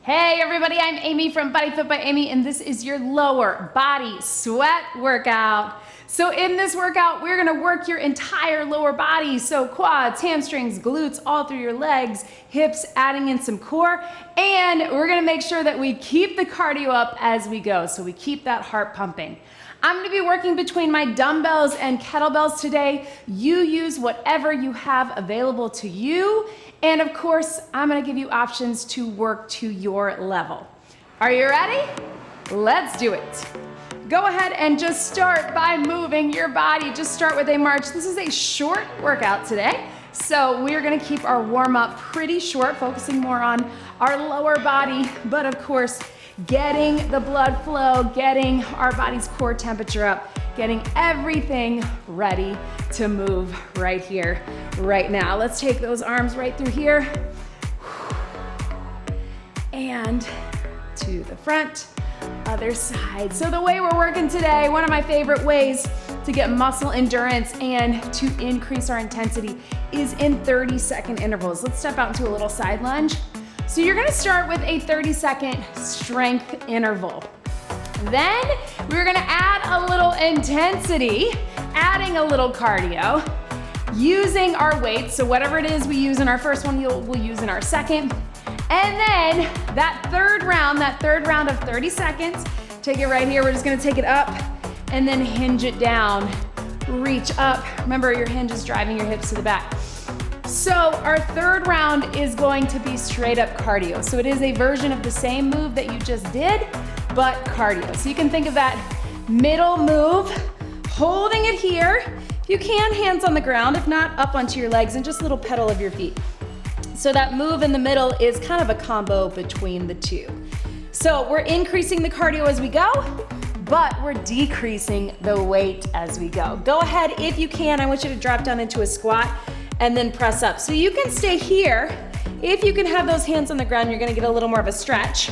Hey everybody, I'm Amy from BodyFit by Amy, and this is your lower body sweat workout. So in this workout, we're gonna work your entire lower body. So quads, hamstrings, glutes, all through your legs, hips, adding in some core. And we're gonna make sure that we keep the cardio up as we go. So we keep that heart pumping. I'm gonna be working between my dumbbells and kettlebells today. You use whatever you have available to you. And of course, I'm gonna give you options to work to your level. Are you ready? Let's do it. Go ahead and just start by moving your body. Just start with a march. This is a short workout today. So we're gonna keep our warm up pretty short, focusing more on our lower body, but of course, getting the blood flow, getting our body's core temperature up, getting everything ready to move right here, right now. Let's take those arms right through here and to the front, other side. So the way we're working today, one of my favorite ways to get muscle endurance and to increase our intensity is in 30-second intervals. Let's step out into a little side lunge. So you're gonna start with a 30-second strength interval. Then we're gonna add a little intensity, adding a little cardio, using our weights. So whatever it is we use in our first one, we'll use in our second. And then that third round of 30 seconds, take it right here. We're just gonna take it up and then hinge it down, reach up. Remember, your hinge is driving your hips to the back. So our third round is going to be straight up cardio. So it is a version of the same move that you just did, but cardio. So you can think of that middle move, holding it here. If you can, hands on the ground. If not, up onto your legs and just a little pedal of your feet. So that move in the middle is kind of a combo between the two. So we're increasing the cardio as we go, but we're decreasing the weight as we go. Go ahead, if you can, I want you to drop down into a squat and then press up. So you can stay here. If you can have those hands on the ground, you're gonna get a little more of a stretch.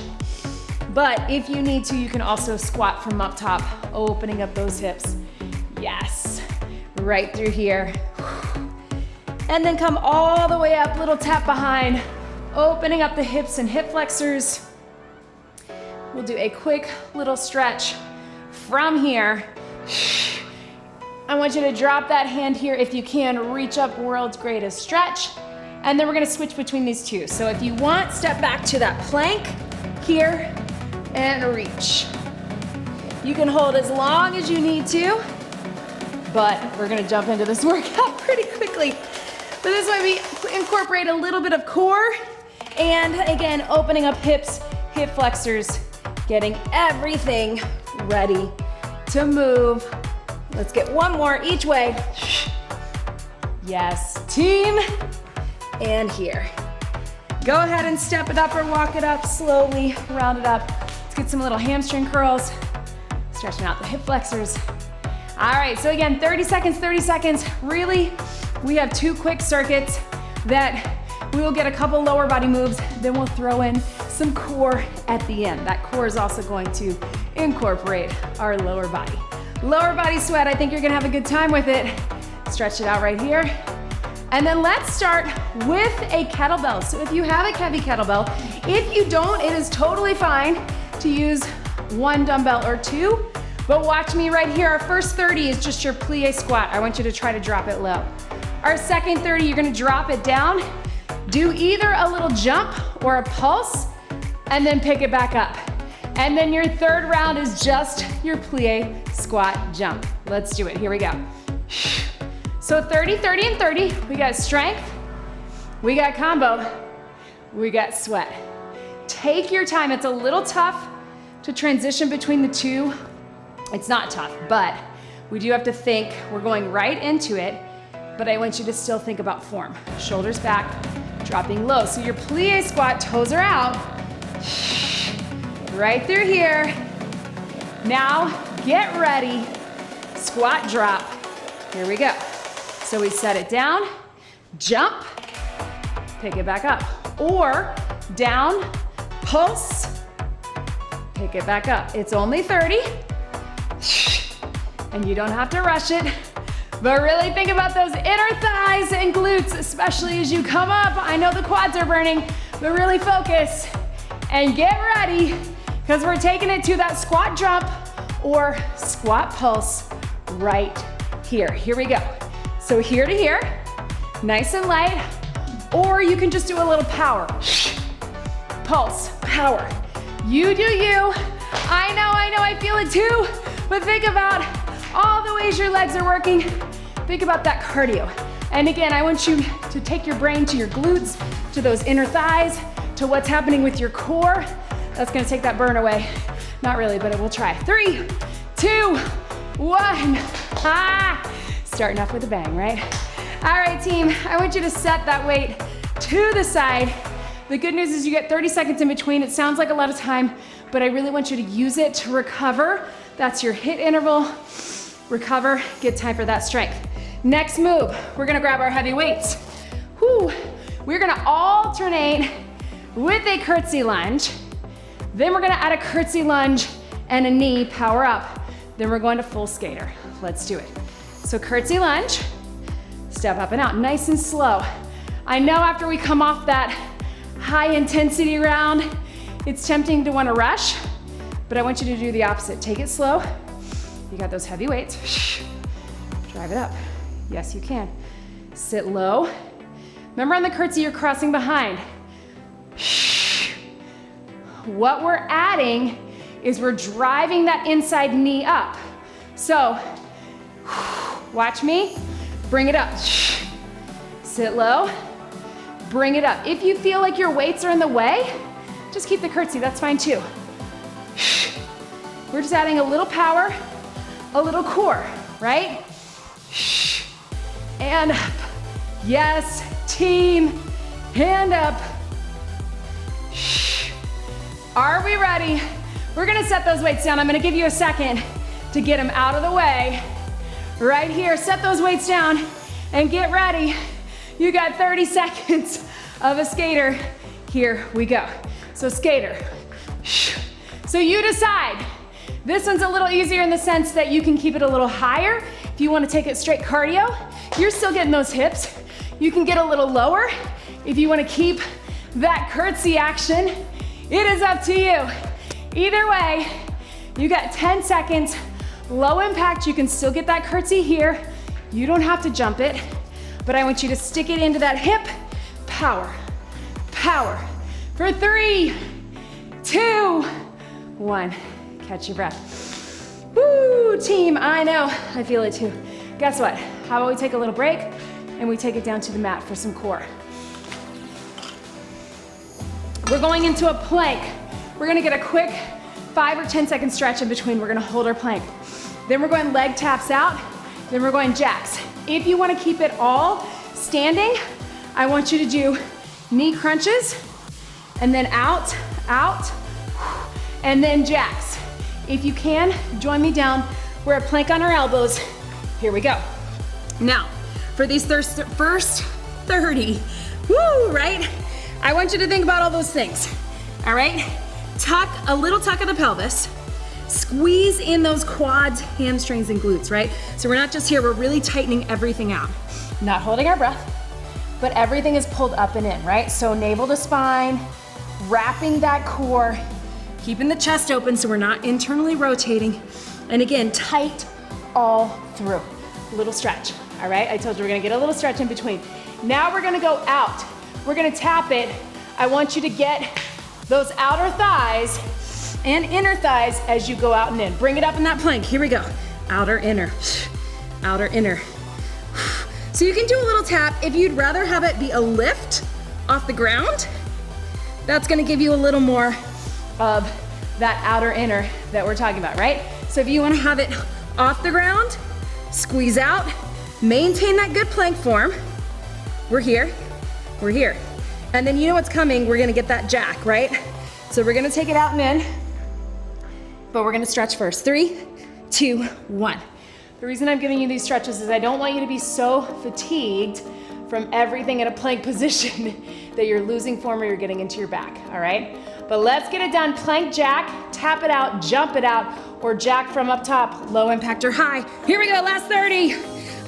But if you need to, you can also squat from up top, opening up those hips. Yes, right through here. And then come all the way up, little tap behind, opening up the hips and hip flexors. We'll do a quick little stretch from here. I want you to drop that hand here. If you can, reach up, world's greatest stretch. And then we're gonna switch between these two. So if you want, step back to that plank here and reach. You can hold as long as you need to, but we're gonna jump into this workout pretty quickly. But this way we incorporate a little bit of core, and again, opening up hips, hip flexors, getting everything ready to move. Let's get one more each way. Yes, team, and here. Go ahead and step it up or walk it up, slowly round it up. Let's get some little hamstring curls, stretching out the hip flexors. All right, so again, 30 seconds. Really, we have two quick circuits that we will get a couple lower body moves, then we'll throw in some core at the end. That core is also going to incorporate our lower body. Lower body sweat, I think you're gonna have a good time with it. Stretch it out right here. And then let's start with a kettlebell. So if you have a heavy kettlebell, if you don't, it is totally fine to use one dumbbell or two, but watch me right here. Our first 30 is just your plie squat. I want you to try to drop it low. Our second 30, you're gonna drop it down, do either a little jump or a pulse, and then pick it back up. And then your third round is just your plie squat jump. Let's do it, here we go. So 30, 30, and 30. We got strength, we got combo, we got sweat. Take your time. It's a little tough to transition between the two. It's not tough, but we do have to think. We're going right into it, but I want you to still think about form. Shoulders back, dropping low. So your plie squat, toes are out. Right through here. Now get ready, squat drop. Here we go. So we set it down, jump, pick it back up. Or down, pulse, pick it back up. It's only 30, and you don't have to rush it, but really think about those inner thighs and glutes, especially as you come up. I know the quads are burning, but really focus. And get ready, because we're taking it to that squat jump or squat pulse right here. Here we go. So here to here, nice and light, or you can just do a little power. Pulse, power. You do you. I know, I feel it too, but think about all the ways your legs are working. Think about that cardio. And again, I want you to take your brain to your glutes, to those inner thighs, to what's happening with your core. That's gonna take that burn away. Not really, but we'll try. 3, 2, 1. Starting off with a bang, right? All right, team, I want you to set that weight to the side. The good news is you get 30 seconds in between. It sounds like a lot of time, but I really want you to use it to recover. That's your HIIT interval. Recover, get time for that strength. Next move, we're gonna grab our heavy weights. We're gonna alternate with a curtsy lunge. Then we're gonna add a curtsy lunge and a knee, power up. Then we're going to full skater. Let's do it. So curtsy lunge, step up and out, nice and slow. I know after we come off that high intensity round, it's tempting to wanna rush, but I want you to do the opposite. Take it slow. You got those heavy weights. Drive it up. Yes, you can. Sit low. Remember on the curtsy, you're crossing behind. What we're adding is we're driving that inside knee up. So, watch me, bring it up. Sit low, bring it up. If you feel like your weights are in the way, just keep the curtsy, that's fine too. We're just adding a little power, a little core, right? And up. Yes, team, hand up. Are we ready? We're gonna set those weights down. I'm gonna give you a second to get them out of the way. Right here, set those weights down and get ready. You got 30 seconds of a skater. Here we go. So skater. So you decide. This one's a little easier in the sense that you can keep it a little higher. If you wanna take it straight cardio, you're still getting those hips. You can get a little lower if you wanna keep that curtsy action. It is up to you. Either way, you got 10 seconds, low impact. You can still get that curtsy here. You don't have to jump it, but I want you to stick it into that hip. Power, power. For 3, 2, 1. Catch your breath. Woo, team, I know, I feel it too. Guess what? How about we take a little break and we take it down to the mat for some core. We're going into a plank. We're gonna get a quick 5 or 10 second stretch in between. We're gonna hold our plank. Then we're going leg taps out. Then we're going jacks. If you wanna keep it all standing, I want you to do knee crunches and then out, and then jacks. If you can, join me down. We're at plank on our elbows. Here we go. Now, for these first 30, woo, right? I want you to think about all those things, all right? A little tuck of the pelvis, squeeze in those quads, hamstrings, and glutes, right? So we're not just here, we're really tightening everything out. Not holding our breath, but everything is pulled up and in, right? So navel to spine, wrapping that core, keeping the chest open so we're not internally rotating. And again, tight all through. Little stretch, all right? I told you we're gonna get a little stretch in between. Now we're gonna go out. We're gonna tap it. I want you to get those outer thighs and inner thighs as you go out and in. Bring it up in that plank. Here we go. Outer, inner, outer, inner. So you can do a little tap. If you'd rather have it be a lift off the ground, that's gonna give you a little more of that outer, inner that we're talking about, right? So if you wanna have it off the ground, squeeze out, maintain that good plank form. We're here. We're here. And then you know what's coming, we're gonna get that jack, right? So we're gonna take it out and in, but we're gonna stretch first. 3, 2, 1. The reason I'm giving you these stretches is I don't want you to be so fatigued from everything in a plank position that you're losing form or you're getting into your back, all right? But let's get it done. Plank jack, tap it out, jump it out, or jack from up top, low impact or high. Here we go, last 30.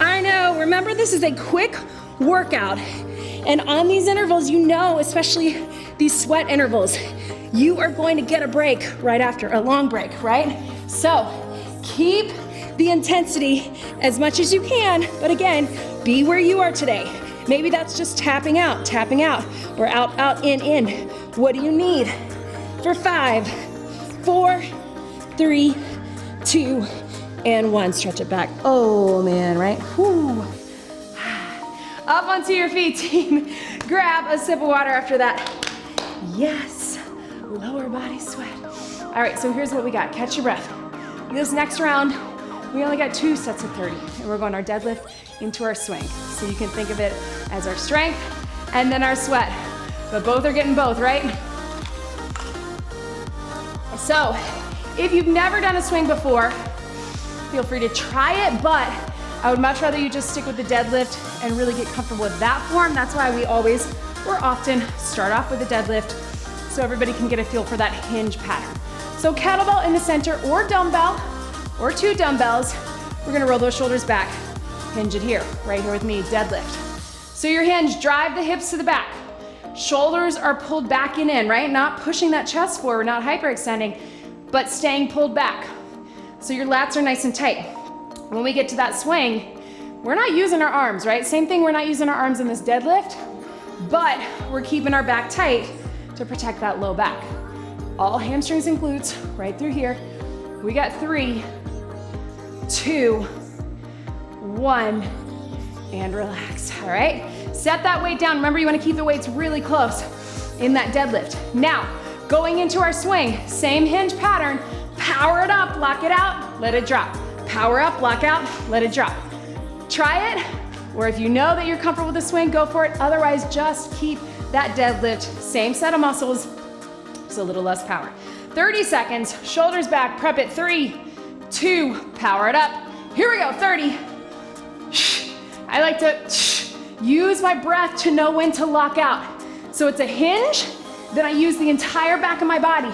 I know, remember this is a quick workout. And on these intervals, you know, especially these sweat intervals, you are going to get a break right after, a long break, right? So keep the intensity as much as you can, but again, be where you are today. Maybe that's just tapping out, or out, out, in. What do you need? For 5, 4, 3, 2, and 1. Stretch it back. Oh man, right? Whew. Up onto your feet, team. Grab a sip of water after that. Yes, lower body sweat. All right, so here's what we got. Catch your breath. This next round, we only got 2 sets of 30, and we're going our deadlift into our swing. So you can think of it as our strength and then our sweat, but both are getting both, right? So if you've never done a swing before, feel free to try it, but I would much rather you just stick with the deadlift and really get comfortable with that form. That's why we always, or often, start off with the deadlift so everybody can get a feel for that hinge pattern. So kettlebell in the center or dumbbell, or 2 dumbbells. We're gonna roll those shoulders back. Hinge it here, right here with me, deadlift. So your hinge, drive the hips to the back. Shoulders are pulled back and in, right? Not pushing that chest forward, not hyperextending, but staying pulled back. So your lats are nice and tight. When we get to that swing, we're not using our arms, right? Same thing, we're not using our arms in this deadlift, but we're keeping our back tight to protect that low back. All hamstrings and glutes right through here. We got 3, 2, 1, and relax, all right? Set that weight down. Remember, you wanna keep the weights really close in that deadlift. Now, going into our swing, same hinge pattern, power it up, lock it out, let it drop. Power up, lock out, let it drop. Try it, or if you know that you're comfortable with the swing, go for it. Otherwise, just keep that deadlift, same set of muscles, just a little less power. 30 seconds, shoulders back, prep it, 3, 2, power it up. Here we go, 30. I like to use my breath to know when to lock out. So it's a hinge, then I use the entire back of my body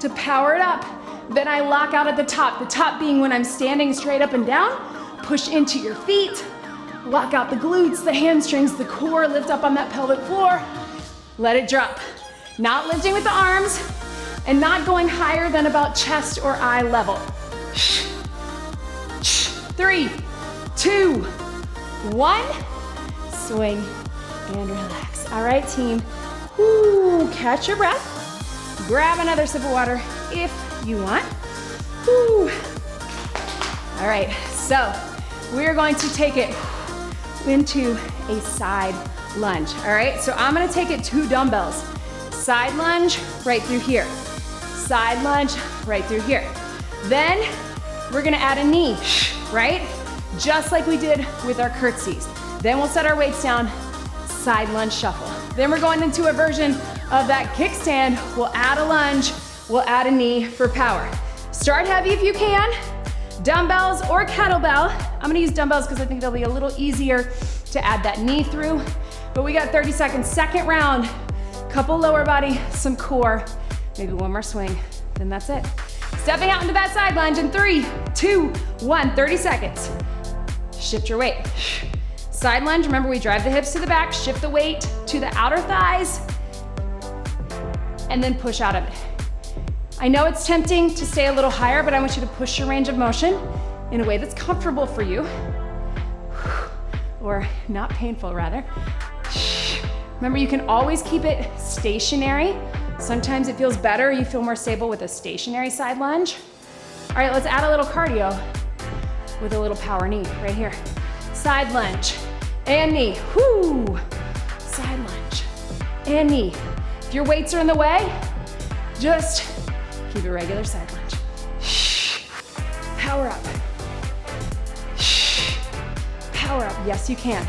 to power it up. Then I lock out at the top being when I'm standing straight up and down, push into your feet, lock out the glutes, the hamstrings, the core, lift up on that pelvic floor, let it drop. Not lifting with the arms and not going higher than about chest or eye level. 3, 2, 1, swing and relax. All right, team, woo, catch your breath. Grab another sip of water if you want. Woo. All right, so we're going to take it into a side lunge. All right, so I'm gonna take it 2 dumbbells. Side lunge right through here. Side lunge right through here. Then we're gonna add a knee, right? Just like we did with our curtsies. Then we'll set our weights down, side lunge shuffle. Then we're going into a version of that kickstand. We'll add a lunge, we'll add a knee for power. Start heavy if you can, dumbbells or kettlebell. I'm gonna use dumbbells because I think they'll be a little easier to add that knee through. But we got 30 seconds, second round. Couple lower body, some core, maybe one more swing, then that's it. Stepping out into that side lunge in 3, 2, 1, 30 seconds. Shift your weight. Side lunge, remember we drive the hips to the back, shift the weight to the outer thighs, and then push out of it. I know it's tempting to stay a little higher, but I want you to push your range of motion in a way that's comfortable for you, or not painful rather. Remember, you can always keep it stationary. Sometimes it feels better, you feel more stable with a stationary side lunge. All right, let's add a little cardio with a little power knee right here. Side lunge and knee, whoo. Side lunge and knee. If your weights are in the way, just keep a regular side lunge. Power up. Power up, yes you can.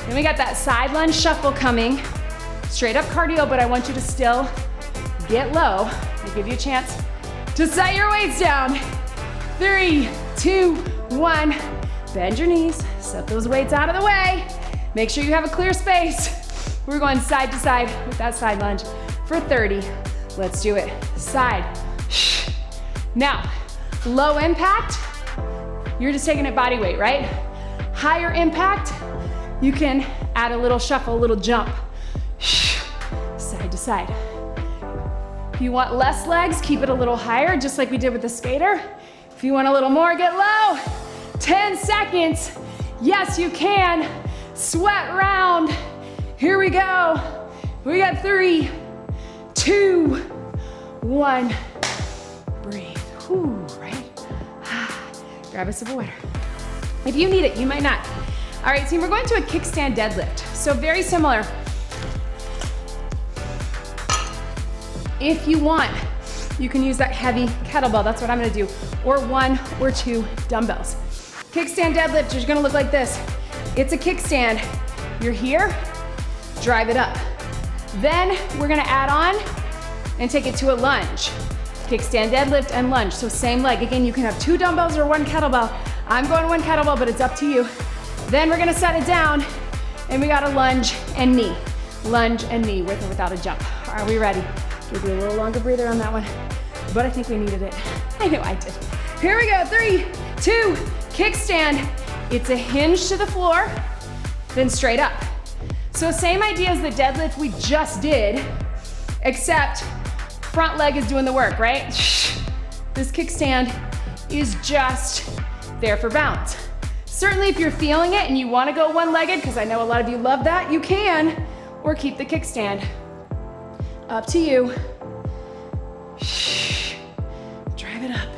Then we got that side lunge shuffle coming. Straight up cardio, but I want you to still get low. I'll give you a chance to set your weights down. 3, 2, 1. Bend your knees, set those weights out of the way. Make sure you have a clear space. We're going side to side with that side lunge for 30. Let's do it. Side. Now, low impact, you're just taking it body weight, right? Higher impact, you can add a little shuffle, a little jump. Side to side. If you want less legs, keep it a little higher, just like we did with the skater. If you want a little more, get low. 10 seconds. Yes, you can. Sweat round. Here we go. We got 3, 2, 1. Breathe. Whew, right? Grab a sip of water. If you need it, you might not. All right, team, we're going to a kickstand deadlift. So very similar. If you want, you can use that heavy kettlebell. That's what I'm gonna do. Or 1 or 2 dumbbells. Kickstand deadlift is gonna look like this. It's a kickstand. You're here, drive it up. Then we're gonna add on and take it to a lunge. Kickstand deadlift and lunge, so same leg. Again, you can have 2 dumbbells or 1 kettlebell. I'm going 1 kettlebell, but it's up to you. Then we're gonna set it down and we got a lunge and knee. Lunge and knee with or without a jump. Are we ready? Give you a little longer breather on that one, but I think we needed it. I know I did. Here we go, 3, 2, kickstand. It's a hinge to the floor, then straight up. So same idea as the deadlift we just did, except front leg is doing the work, right? This kickstand is just there for balance. Certainly if you're feeling it and you wanna go one-legged, because I know a lot of you love that, you can, or keep the kickstand. Up to you. Drive it up.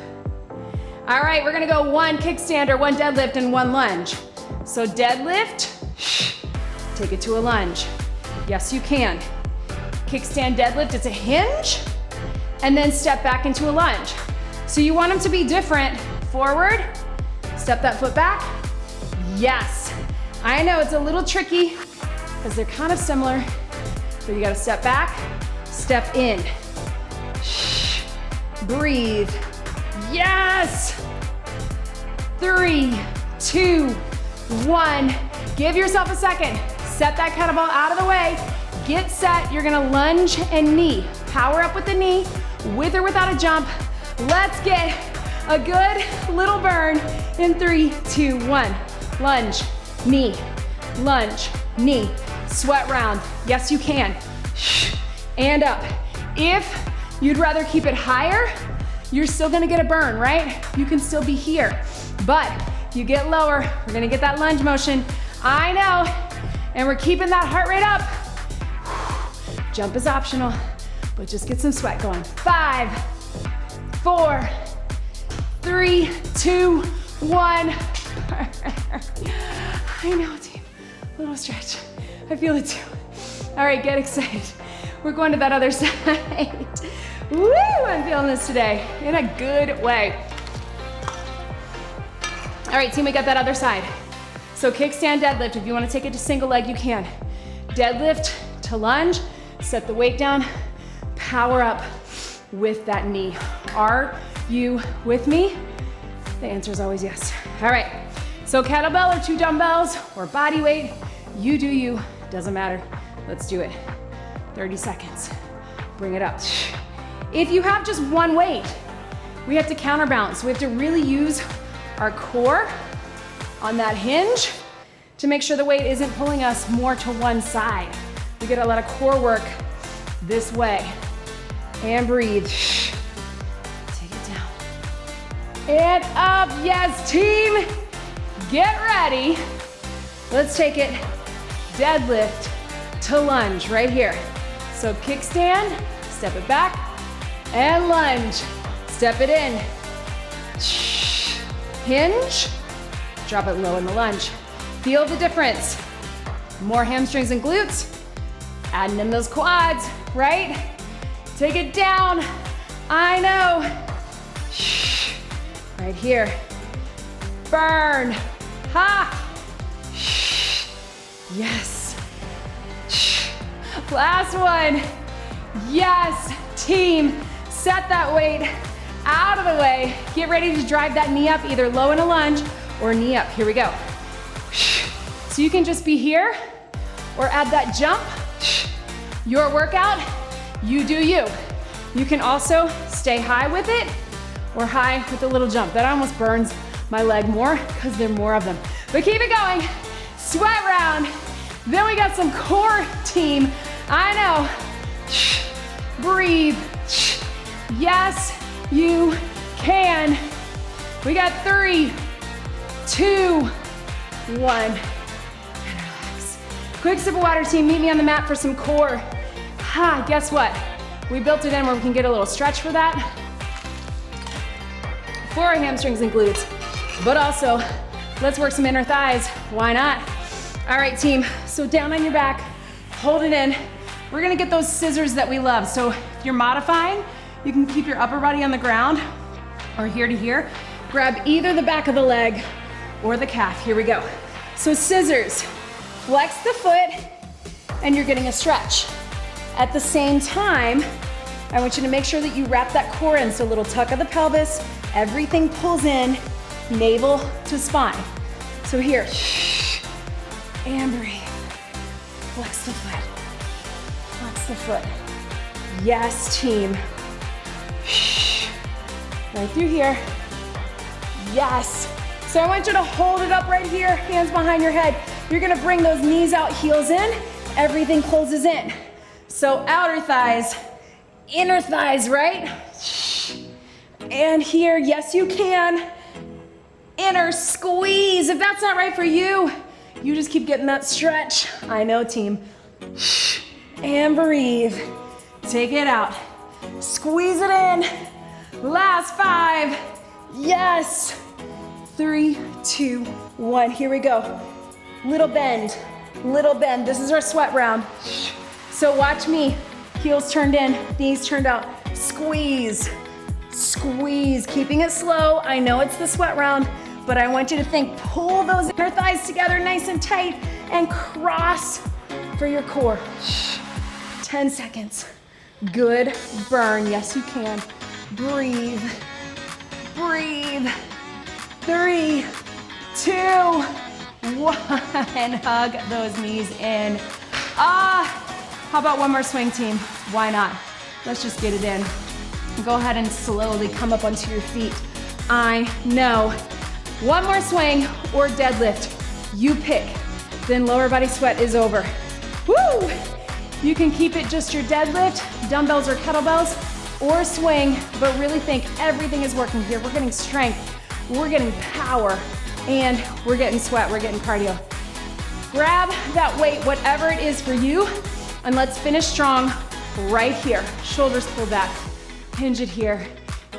All right, we're gonna go 1 kickstand or 1 deadlift and 1 lunge. So deadlift, take it to a lunge. Yes, you can. Kickstand deadlift, it's a hinge, and then step back into a lunge. So you want them to be different. Forward, step that foot back. Yes. I know it's a little tricky because they're kind of similar, but you gotta step back, step in. Breathe. Yes. 3, 2, 1. Give yourself a second. Set that kettlebell out of the way. Get set. You're gonna lunge and knee. Power up with the knee, with or without a jump. Let's get a good little burn in 3, 2, 1. Lunge, knee, lunge, knee. Sweat round. Yes, you can. And up. If you'd rather keep it higher, you're still gonna get a burn, right? You can still be here. But you get lower, we're gonna get that lunge motion. I know. And we're keeping that heart rate up. Jump is optional, but just get some sweat going. 5, 4, 3, 2, 1. I know, team. A little stretch. I feel it too. All right, get excited. We're going to that other side. Woo, I'm feeling this today in a good way. All right, team, we got that other side. So kickstand deadlift, if you wanna take it to single leg, you can. Deadlift to lunge, set the weight down, power up with that knee. Are you with me? The answer is always yes. All right, so kettlebell or 2 dumbbells or body weight, you do you, doesn't matter. Let's do it. 30 seconds, bring it up. If you have just 1 weight, we have to counterbalance. We have to really use our core on that hinge to make sure the weight isn't pulling us more to one side. We get a lot of core work this way. And breathe. Take it down. And up, yes, team. Get ready. Let's take it deadlift to lunge right here. So kickstand, step it back, and lunge. Step it in. Hinge, drop it low in the lunge. Feel the difference. More hamstrings and glutes, adding in those quads, right? Take it down. I know. Right here. Burn. Ha. Yes. Last one. Yes, team. Set that weight out of the way. Get ready to drive that knee up, either low in a lunge or knee up. Here we go. So you can just be here or add that jump. Your workout, you do you. You can also stay high with it or high with a little jump. That almost burns my leg more because there are more of them. But keep it going. Sweat round. Then we got some core, team. I know. Breathe. Yes, you can. We got 3, 2, 1. And relax. Quick sip of water, team. Meet me on the mat for some core. Guess what? We built it in where we can get a little stretch for that. For our hamstrings and glutes. But also, let's work some inner thighs. Why not? All right, team. So down on your back, hold it in. We're gonna get those scissors that we love. So if you're modifying, you can keep your upper body on the ground or here to here. Grab either the back of the leg or the calf. Here we go. So scissors, flex the foot, and you're getting a stretch. At the same time, I want you to make sure that you wrap that core in. So a little tuck of the pelvis, everything pulls in, navel to spine. So here, and breathe. Flex the foot. Flex the foot. Yes, team. Right through here. Yes. So I want you to hold it up right here, hands behind your head. You're gonna bring those knees out, heels in. Everything closes in. So outer thighs, inner thighs, right? And here, yes you can. Inner squeeze. If that's not right for you, you just keep getting that stretch. I know, team. And breathe. Take it out. Squeeze it in. Last 5. Yes. 3, 2, 1. Here we go. Little bend. Little bend. This is our sweat round. So watch me. Heels turned in, knees turned out. Squeeze. Squeeze. Keeping it slow. I know it's the sweat round, but I want you to think, pull those inner thighs together nice and tight and cross for your core. 10 seconds. Good burn. Yes, you can. Breathe. Breathe. 3, 2, 1. Hug those knees in. How about one more swing, team? Why not? Let's just get it in. Go ahead and slowly come up onto your feet. I know. One more swing or deadlift. You pick. Then lower body sweat is over. Woo! You can keep it just your deadlift, dumbbells or kettlebells, or swing, but really think everything is working here. We're getting strength, we're getting power, and we're getting sweat, we're getting cardio. Grab that weight, whatever it is for you, and let's finish strong right here. Shoulders pull back, hinge it here.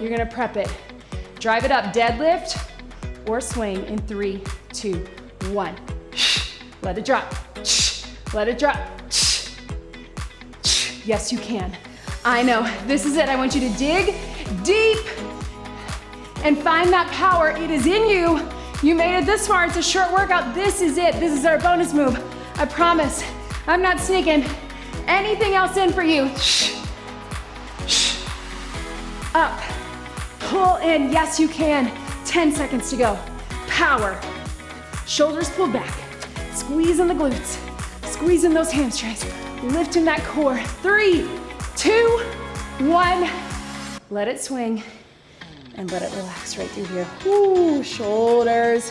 You're gonna prep it. Drive it up, deadlift or swing in 3, 2, 1. Let it drop, let it drop. Yes, you can. I know, this is it. I want you to dig deep and find that power. It is in you. You made it this far. It's a short workout. This is it. This is our bonus move. I promise. I'm not sneaking anything else in for you. Up, pull in. Yes, you can. 10 seconds to go. Power. Shoulders pulled back. Squeeze in the glutes. Squeeze in those hamstrings. Lifting that core. 3, 2, 1. Let it swing and let it relax right through here. Woo, shoulders,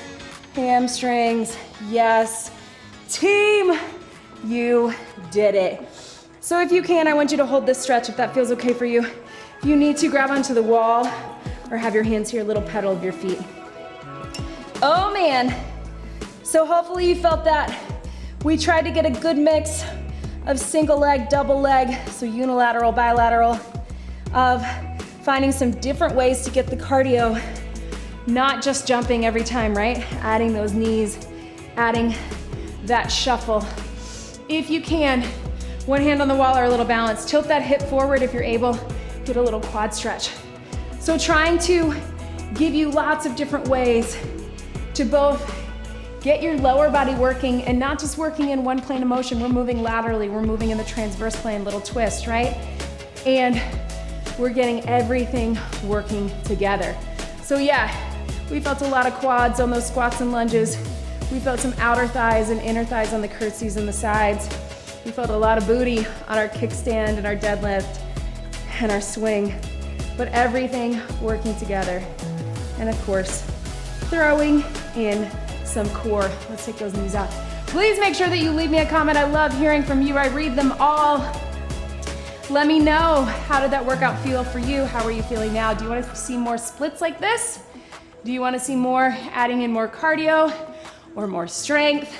hamstrings. Yes. Team, you did it. So if you can, I want you to hold this stretch if that feels okay for you. If you need to, grab onto the wall or have your hands here, a little pedal of your feet. Oh man. So hopefully you felt that. We tried to get a good mix of single leg, double leg, so unilateral, bilateral, of finding some different ways to get the cardio, not just jumping every time, right? Adding those knees, adding that shuffle. If you can, one hand on the wall or a little balance, tilt that hip forward if you're able, get a little quad stretch. So trying to give you lots of different ways to both get your lower body working and not just working in one plane of motion. We're moving laterally, we're moving in the transverse plane, little twist, right? And we're getting everything working together. So yeah, we felt a lot of quads on those squats and lunges. We felt some outer thighs and inner thighs on the curtsies and the sides. We felt a lot of booty on our kickstand and our deadlift and our swing, but everything working together. And of course, throwing in some core. Let's take those knees out. Please make sure that you leave me a comment. I love hearing from you. I read them all. Let me know, how did that workout feel for you? How are you feeling now? Do you want to see more splits like this? Do you want to see more, adding in more cardio or more strength?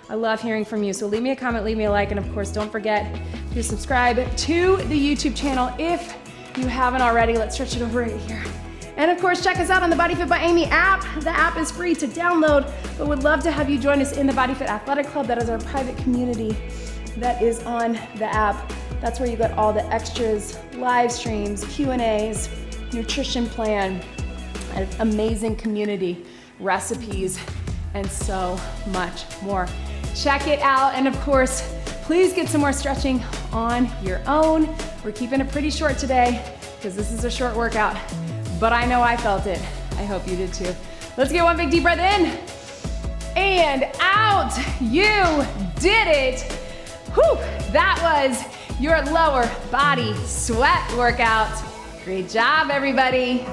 I love hearing from you. So leave me a comment, leave me a like, and of course, don't forget to subscribe to the YouTube channel if you haven't already. Let's stretch it over right here. And of course, check us out on the BodyFit by Amy app. The app is free to download, but would love to have you join us in the BodyFit Athletic Club. That is our private community that is on the app. That's where you get all the extras, live streams, Q&As, nutrition plan, an amazing community, recipes, and so much more. Check it out, and of course, please get some more stretching on your own. We're keeping it pretty short today because this is a short workout, but I know I felt it. I hope you did too. Let's get one big deep breath in and out. You did it. Whew, that was your lower body sweat workout. Great job, everybody.